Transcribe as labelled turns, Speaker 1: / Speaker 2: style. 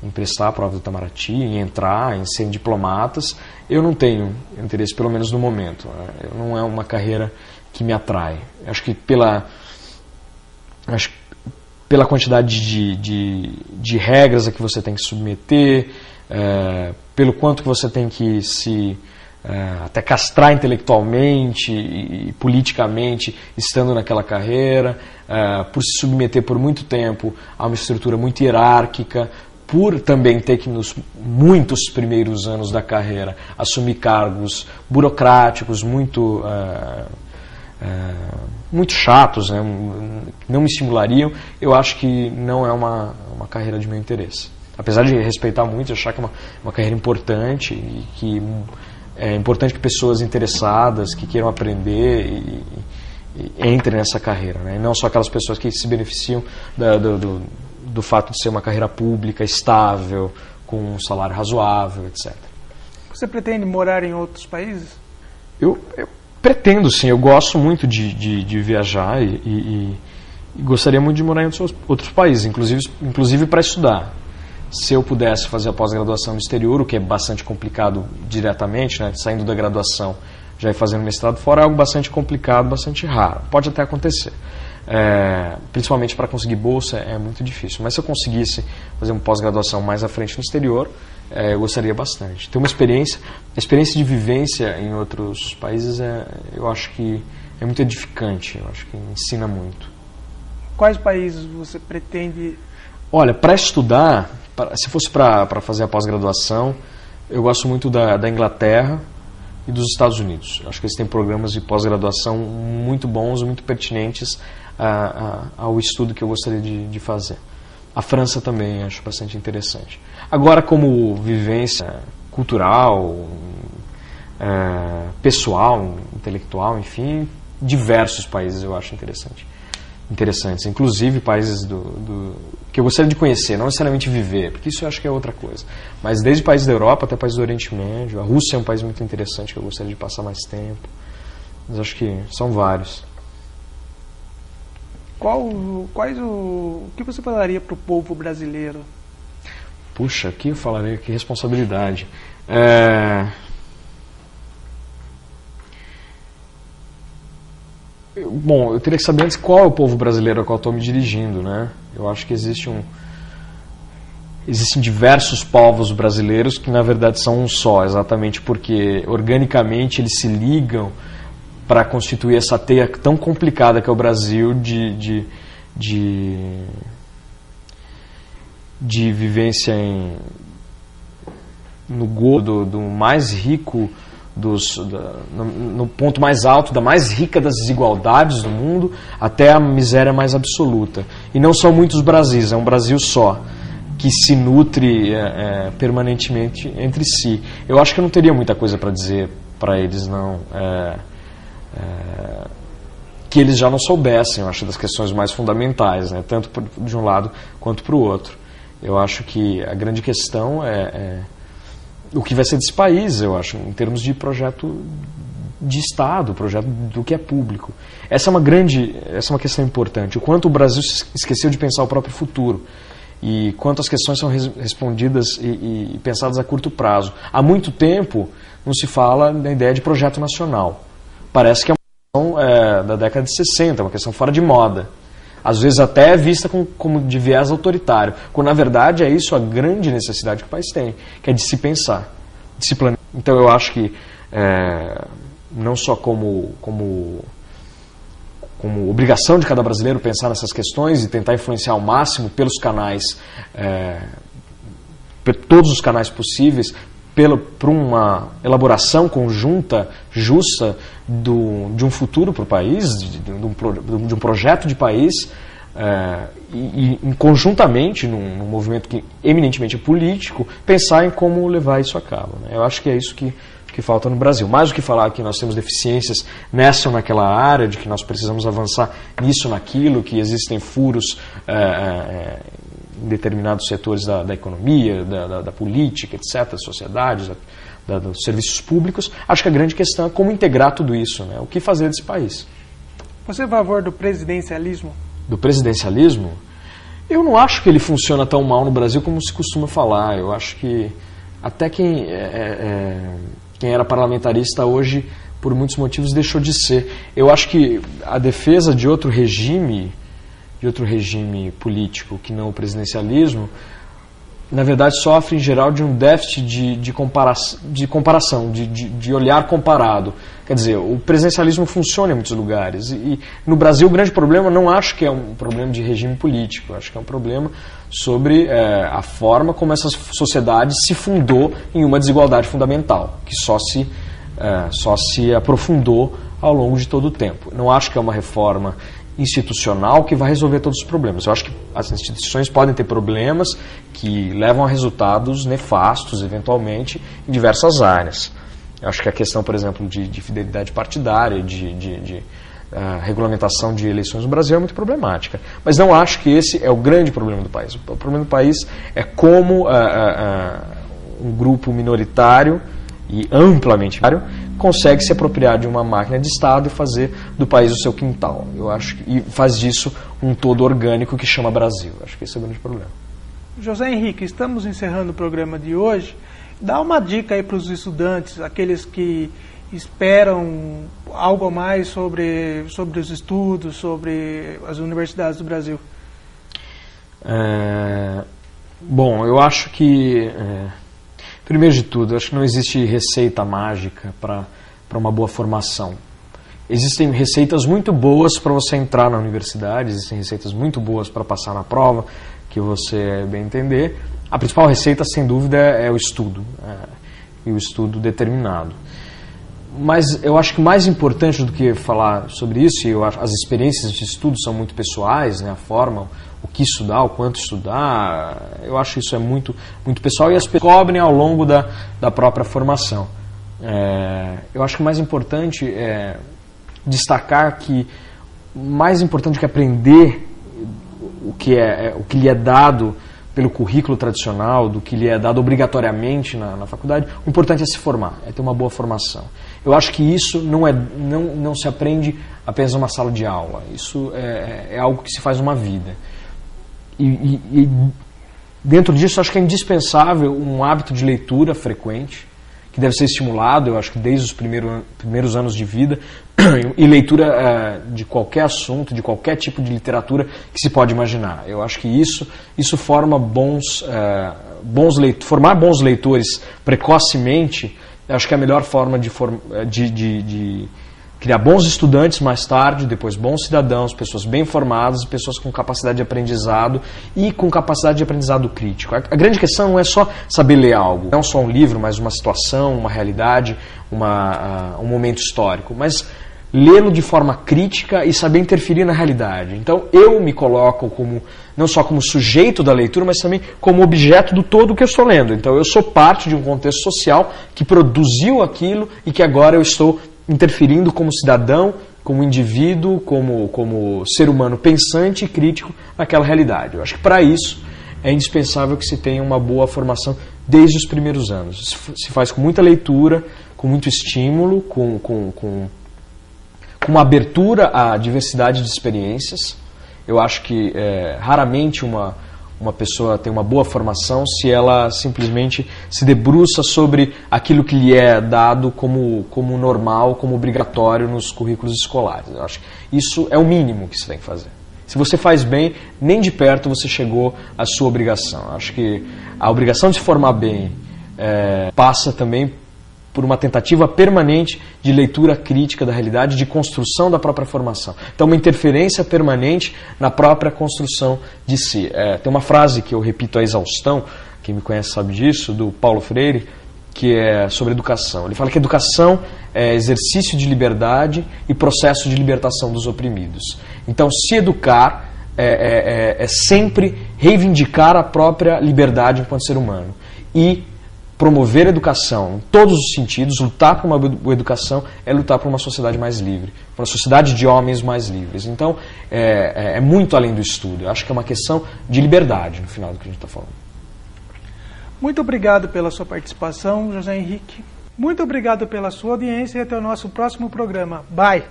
Speaker 1: em prestar a prova do Itamaraty, em entrar, em serem diplomatas. Eu não tenho interesse, pelo menos no momento. Não é uma carreira que me atrai. Acho que pela quantidade de regras a que você tem que submeter, pelo quanto que você tem que se até castrar intelectualmente e politicamente estando naquela carreira, por se submeter por muito tempo a uma estrutura muito hierárquica, por também ter que nos muitos primeiros anos da carreira assumir cargos burocráticos muito chatos, né, que não me estimulariam. Eu acho que não é uma carreira de meu interesse. Apesar de respeitar muito, achar que é uma carreira importante e que é importante que pessoas interessadas, que queiram aprender e entrem nessa carreira, né, e não só aquelas pessoas que se beneficiam do fato de ser uma carreira pública, estável, com um salário razoável, etc.
Speaker 2: Você pretende morar em outros países?
Speaker 1: Eu pretendo, sim. Eu gosto muito de viajar e gostaria muito de morar em outros países, inclusive para estudar. Se eu pudesse fazer a pós-graduação no exterior, o que é bastante complicado diretamente, né, saindo da graduação, já ir fazendo mestrado fora, é algo bastante complicado, bastante raro. Pode até acontecer. Principalmente para conseguir bolsa é muito difícil. Mas se eu conseguisse fazer uma pós-graduação mais à frente no exterior, eu gostaria bastante. Ter uma experiência de vivência em outros países, eu acho que é muito edificante, eu acho que ensina muito.
Speaker 2: Quais países você pretende?
Speaker 1: Olha, para estudar, se fosse para fazer a pós-graduação, eu gosto muito da Inglaterra e dos Estados Unidos. Acho que eles têm programas de pós-graduação muito bons, muito pertinentes ao estudo que eu gostaria de fazer. A França também acho bastante interessante. Agora, como vivência cultural, pessoal, intelectual, enfim, diversos países eu acho interessantes. Inclusive países que eu gostaria de conhecer, não necessariamente viver, porque isso eu acho que é outra coisa. Mas desde países da Europa até países do Oriente Médio. A Rússia é um país muito interessante que eu gostaria de passar mais tempo. Mas acho que são vários.
Speaker 2: O que você falaria para o povo brasileiro?
Speaker 1: Puxa, aqui eu falaria, que responsabilidade. Bom, eu teria que saber antes qual é o povo brasileiro ao qual estou me dirigindo, né? Eu acho que existem diversos povos brasileiros que na verdade são um só, exatamente porque organicamente eles se ligam para constituir essa teia tão complicada que é o Brasil de vivência no gozo do mais rico, no ponto mais alto, da mais rica das desigualdades do mundo, até a miséria mais absoluta. E não são muitos Brasis, é um Brasil só, que se nutre permanentemente entre si. Eu acho que eu não teria muita coisa para dizer para eles, não. Que eles já não soubessem, eu acho, das questões mais fundamentais, né, tanto de um lado quanto para o outro. Eu acho que a grande questão é o que vai ser desse país, eu acho, em termos de projeto de Estado, projeto do que é público. Essa é uma questão importante. O quanto o Brasil esqueceu de pensar o próprio futuro e quanto as questões são respondidas e pensadas a curto prazo. Há muito tempo não se fala da ideia de projeto nacional. Parece que é uma questão da década de 60, uma questão fora de moda. Às vezes até vista como de viés autoritário, quando na verdade é isso a grande necessidade que o país tem, que é de se pensar, de se planejar. Então eu acho que não só como obrigação de cada brasileiro pensar nessas questões e tentar influenciar ao máximo pelos canais, por todos os canais possíveis, por uma elaboração conjunta, justa, de um futuro para o país, de um projeto de país, e conjuntamente, num movimento que eminentemente é político, pensar em como levar isso a cabo, né? Eu acho que é isso que falta no Brasil. Mais do que falar que nós temos deficiências nessa ou naquela área, de que nós precisamos avançar nisso ou naquilo, que existem furos em determinados setores da economia, da política, etc., das sociedades, dos serviços públicos, acho que a grande questão é como integrar tudo isso, né? O que fazer desse país.
Speaker 2: Você é a favor do presidencialismo?
Speaker 1: Do presidencialismo? Eu não acho que ele funciona tão mal no Brasil como se costuma falar. Eu acho que até quem era parlamentarista hoje, por muitos motivos, deixou de ser. Eu acho que a defesa de outro regime político que não o presidencialismo, na verdade sofre em geral de um déficit de comparação, de olhar comparado. Quer dizer, o presidencialismo funciona em muitos lugares e no Brasil o grande problema não acho que é um problema de regime político, acho que é um problema sobre a forma como essa sociedade se fundou em uma desigualdade fundamental, que só se aprofundou ao longo de todo o tempo. Não acho que é uma reforma institucional que vai resolver todos os problemas. Eu acho que as instituições podem ter problemas que levam a resultados nefastos, eventualmente, em diversas áreas. Eu acho que a questão, por exemplo, de fidelidade partidária, de regulamentação de eleições no Brasil é muito problemática. Mas não acho que esse é o grande problema do país. O problema do país é como um grupo minoritário e amplamente consegue se apropriar de uma máquina de Estado e fazer do país o seu quintal. Eu acho e faz disso um todo orgânico que chama Brasil. Eu acho que esse é o grande problema.
Speaker 2: José Henrique, estamos encerrando o programa de hoje. Dá uma dica aí para os estudantes, aqueles que esperam algo a mais sobre os estudos, sobre as universidades do Brasil.
Speaker 1: Bom, eu acho que... Primeiro de tudo, acho que não existe receita mágica para uma boa formação. Existem receitas muito boas para você entrar na universidade, existem receitas muito boas para passar na prova, que você bem entender. A principal receita, sem dúvida, é o estudo, e o estudo determinado. Mas eu acho que mais importante do que falar sobre isso, e eu acho, as experiências de estudo são muito pessoais, né, a forma, o que estudar, o quanto estudar, eu acho que isso é muito, muito pessoal e as pessoas cobrem ao longo da própria formação. Eu acho que o mais importante é destacar que mais importante que aprender o que lhe é dado pelo currículo tradicional, do que lhe é dado obrigatoriamente na faculdade, o importante é se formar, é ter uma boa formação. Eu acho que isso não se aprende apenas numa sala de aula, isso é algo que se faz numa vida. E dentro disso, acho que é indispensável um hábito de leitura frequente, que deve ser estimulado, eu acho que desde os primeiros anos de vida, e leitura de qualquer assunto, de qualquer tipo de literatura que se pode imaginar. Eu acho que isso forma formar bons leitores precocemente, eu acho que é a melhor forma de criar bons estudantes mais tarde, depois bons cidadãos, pessoas bem formadas, pessoas com capacidade de aprendizado e com capacidade de aprendizado crítico. A grande questão não é só saber ler algo, não só um livro, mas uma situação, uma realidade, um momento histórico, mas lê-lo de forma crítica e saber interferir na realidade. Então eu me coloco não só como sujeito da leitura, mas também como objeto do todo que eu estou lendo. Então eu sou parte de um contexto social que produziu aquilo e que agora eu estou interferindo como cidadão, como indivíduo, como ser humano pensante e crítico naquela realidade. Eu acho que para isso é indispensável que se tenha uma boa formação desde os primeiros anos. Se faz com muita leitura, com muito estímulo, com uma abertura à diversidade de experiências. Eu acho que raramente uma pessoa tem uma boa formação se ela simplesmente se debruça sobre aquilo que lhe é dado como normal, como obrigatório nos currículos escolares. Eu acho que isso é o mínimo que se tem que fazer. Se você faz bem, nem de perto você chegou à sua obrigação. Eu acho que a obrigação de se formar bem passa também por uma tentativa permanente de leitura crítica da realidade, de construção da própria formação. Então, uma interferência permanente na própria construção de si. Tem uma frase que eu repito à exaustão, quem me conhece sabe disso, do Paulo Freire, que é sobre educação. Ele fala que educação é exercício de liberdade e processo de libertação dos oprimidos. Então, se educar é sempre reivindicar a própria liberdade enquanto ser humano. E promover a educação em todos os sentidos, lutar por uma boa educação é lutar por uma sociedade mais livre, por uma sociedade de homens mais livres. Então, é muito além do estudo. Eu acho que é uma questão de liberdade, no final do que a gente está falando.
Speaker 2: Muito obrigado pela sua participação, José Henrique. Muito obrigado pela sua audiência e até o nosso próximo programa. Bye!